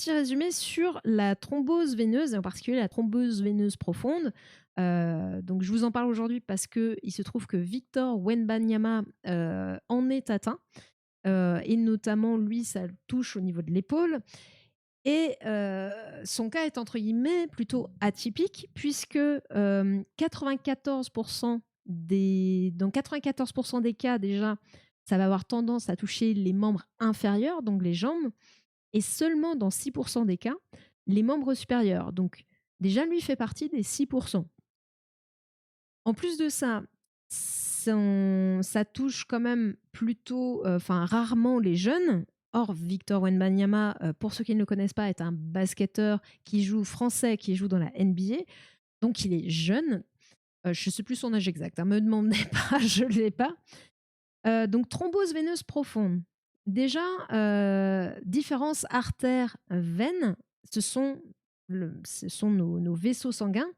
petit résumé sur la thrombose veineuse et en particulier la thrombose veineuse profonde. Donc je vous en parle aujourd'hui parce qu'il se trouve que Victor Wembanyama, en est atteint, et notamment lui, ça le touche au niveau de l'épaule et son cas est entre guillemets plutôt atypique puisque, 94 dans 94 des cas déjà, ça va avoir tendance à toucher les membres inférieurs, donc les jambes et seulement dans 6 des cas, les membres supérieurs. Donc déjà, lui fait partie des 6. En plus de ça, ça touche quand même plutôt, enfin rarement les jeunes. Or, Victor Wembanyama, pour ceux qui ne le connaissent pas, est un basketteur qui joue français, qui joue dans la NBA. Donc il est jeune. Je ne sais plus son âge exact. Ne me demandez pas, je ne l'ai pas. Donc thrombose veineuse profonde. Déjà, différence artères-veines, ce sont nos vaisseaux sanguins.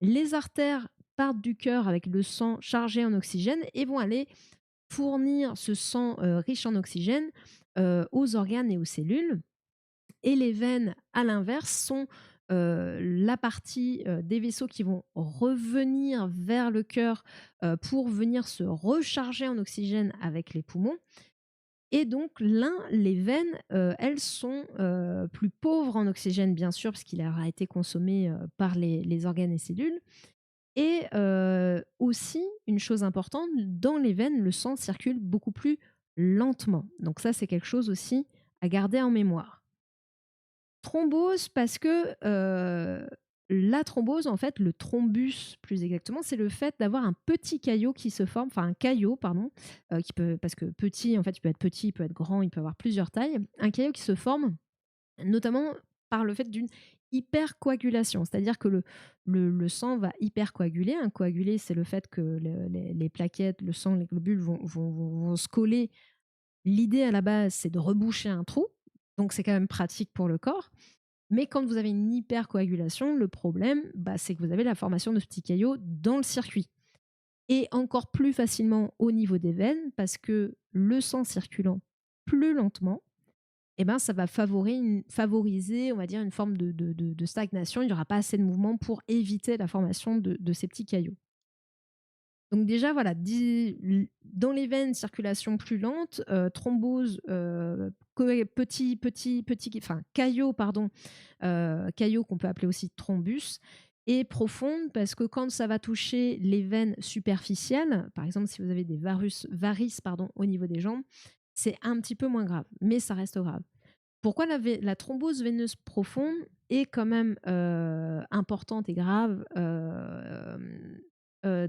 Les artères partent du cœur avec le sang chargé en oxygène et vont aller fournir ce sang riche en oxygène aux organes et aux cellules. Et les veines, à l'inverse, sont la partie des vaisseaux qui vont revenir vers le cœur pour venir se recharger en oxygène avec les poumons. Et donc, les veines, elles sont plus pauvres en oxygène, bien sûr, parce qu'il aura été consommé par les organes et cellules. Et aussi, une chose importante, dans les veines, le sang circule beaucoup plus lentement. Donc ça, c'est quelque chose aussi à garder en mémoire. Thrombose parce que la thrombose, en fait, le thrombus plus exactement, c'est le fait d'avoir un petit caillot qui se forme, enfin un caillot, pardon, qui peut, parce que petit, en fait, il peut être petit, il peut être grand, il peut avoir plusieurs tailles. Un caillot qui se forme notamment par le fait d'une hypercoagulation, c'est-à-dire que le sang va hypercoaguler. Un coagulé, c'est le fait que les plaquettes, le sang, les globules vont se coller. L'idée à la base, c'est de reboucher un trou, donc c'est quand même pratique pour le corps. Mais quand vous avez une hypercoagulation, le problème, c'est que vous avez la formation de ce petit caillot dans le circuit. Et encore plus facilement au niveau des veines, parce que le sang circulant plus lentement, ça va favoriser, on va dire, une forme de stagnation. Il n'y aura pas assez de mouvement pour éviter la formation de ces petits caillots. Donc déjà, voilà, dans les veines, circulation plus lente, thrombose, caillot, pardon, caillot qu'on peut appeler aussi thrombus, et profonde parce que quand ça va toucher les veines superficielles, par exemple si vous avez des varices au niveau des jambes, c'est un petit peu moins grave, mais ça reste grave. Pourquoi la thrombose veineuse profonde est quand même importante et grave?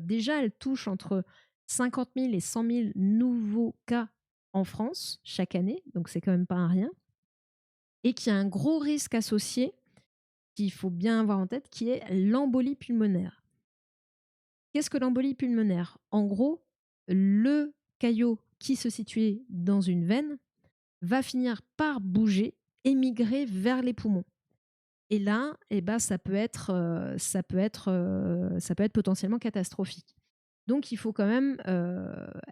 Déjà, elle touche entre 50 000 et 100 000 nouveaux cas en France chaque année, donc c'est quand même pas un rien, et qui a un gros risque associé qu'il faut bien avoir en tête, qui est l'embolie pulmonaire. Qu'est-ce que l'embolie pulmonaire? En gros, le caillot qui se situait dans une veine va finir par bouger, émigrer vers les poumons. Et là, ça peut être potentiellement catastrophique. Donc, il faut quand même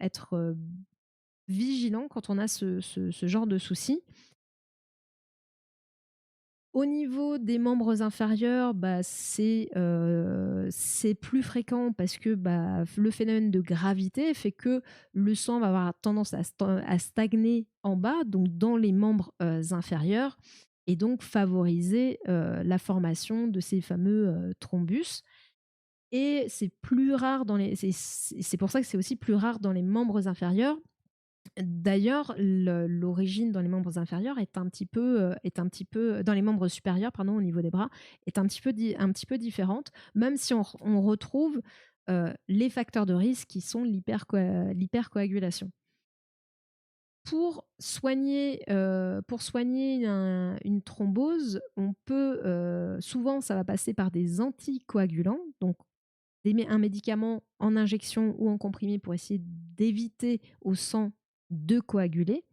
être vigilant quand on a ce genre de soucis. Au niveau des membres inférieurs, c'est plus fréquent parce que le phénomène de gravité fait que le sang va avoir tendance à stagner en bas, donc dans les membres inférieurs, et donc favoriser la formation de ces fameux thrombus. Et c'est plus rare c'est pour ça que c'est aussi plus rare dans les membres inférieurs. D'ailleurs, l'origine dans les membres inférieurs dans les membres supérieurs, pardon, au niveau des bras, est un petit peu différente, même si on retrouve les facteurs de risque qui sont l'hypercoagulation. Pour soigner une thrombose, on peut souvent, ça va passer par des anticoagulants, donc un médicament en injection ou en comprimé pour essayer d'éviter au sang de coaguler.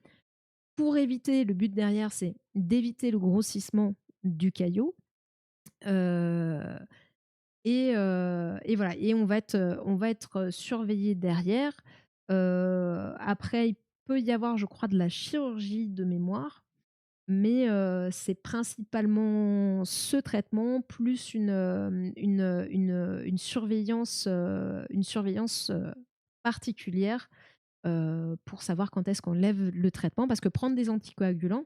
Pour éviter, le but derrière, c'est d'éviter le grossissement du caillot. Et voilà. Et on va être surveillé derrière. Après, il peut y avoir, je crois, de la chirurgie de mémoire. mais c'est principalement ce traitement plus une surveillance, particulière, pour savoir quand est-ce qu'on lève le traitement. Parce que prendre des anticoagulants,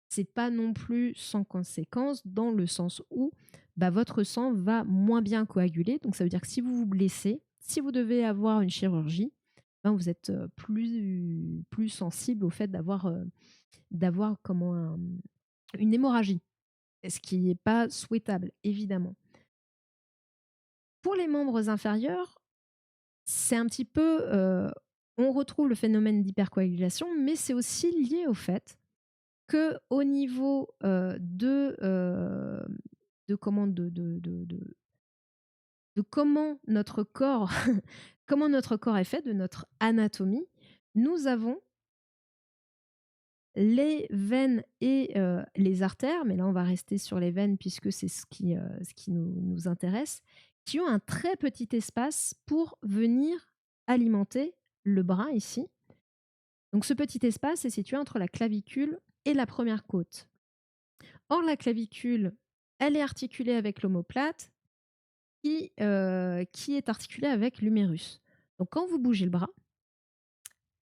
c'est pas non plus sans conséquence dans le sens où, bah, votre sang va moins bien coaguler. Donc ça veut dire que si vous vous blessez, si vous devez avoir une chirurgie, ben, vous êtes, plus sensible au fait d'avoir comment une hémorragie, ce qui n'est pas souhaitable, évidemment. Pour les membres inférieurs, c'est un petit peu, on retrouve le phénomène d'hypercoagulation, mais c'est aussi lié au fait que au niveau, de comment de comment notre corps comment notre corps est fait, de notre anatomie, nous avons les veines et les artères, mais là on va rester sur les veines puisque c'est ce qui nous intéresse, qui ont un très petit espace pour venir alimenter le bras ici. Donc ce petit espace est situé entre la clavicule et la première côte. Or la clavicule, elle est articulée avec l'omoplate qui est articulée avec l'humérus. Donc quand vous bougez le bras,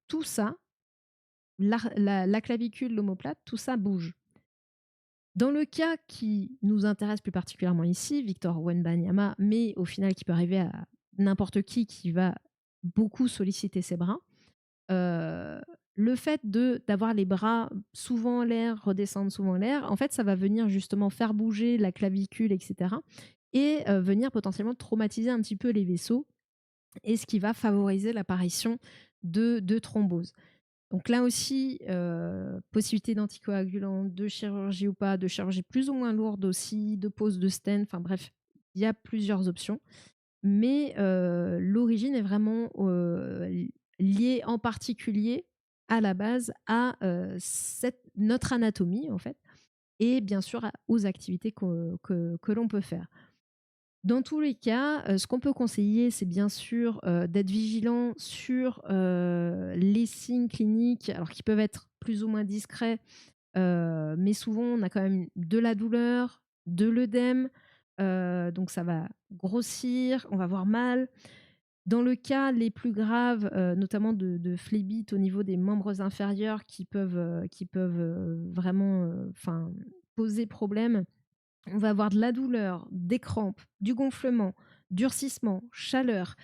tout ça, la clavicule, l'omoplate, tout ça bouge. Dans le cas qui nous intéresse plus particulièrement ici, Victor Wembanyama, mais au final qui peut arriver à n'importe qui va beaucoup solliciter ses bras, euh, le fait d'avoir les bras souvent en l'air, redescendre souvent en l'air, en fait, ça va venir justement faire bouger la clavicule, etc. Et venir potentiellement traumatiser un petit peu les vaisseaux, et ce qui va favoriser l'apparition de thromboses. Donc là aussi, possibilité d'anticoagulants, de chirurgie ou pas, de chirurgie plus ou moins lourde aussi, de pose de stent, enfin bref, il y a plusieurs options. Mais l'origine est vraiment liée en particulier à la base à notre anatomie en fait, et bien sûr aux activités que l'on peut faire. Dans tous les cas, ce qu'on peut conseiller, c'est bien sûr, d'être vigilant sur, les signes cliniques, alors qui peuvent être plus ou moins discrets, mais souvent on a quand même de la douleur, de l'œdème, donc ça va grossir, on va avoir mal. Dans le cas les plus graves, notamment de phlébite au niveau des membres inférieurs qui peuvent, vraiment, enfin, poser problème, on va avoir de la douleur, des crampes, du gonflement, durcissement, chaleur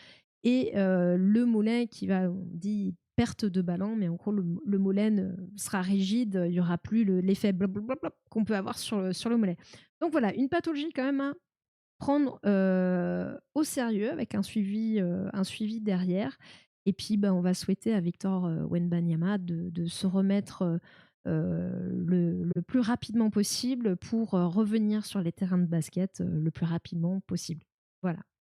et le mollet qui va, on dit perte de ballon, mais en gros le mollet sera rigide, il y aura plus l'effet blop, blop, blop, blop qu'on peut avoir sur le mollet. Donc voilà, une pathologie quand même à prendre au sérieux avec un suivi derrière. Et puis bah, on va souhaiter à Victor Wembanyama de se remettre le plus rapidement possible pour revenir sur les terrains de basket le plus rapidement possible. Voilà.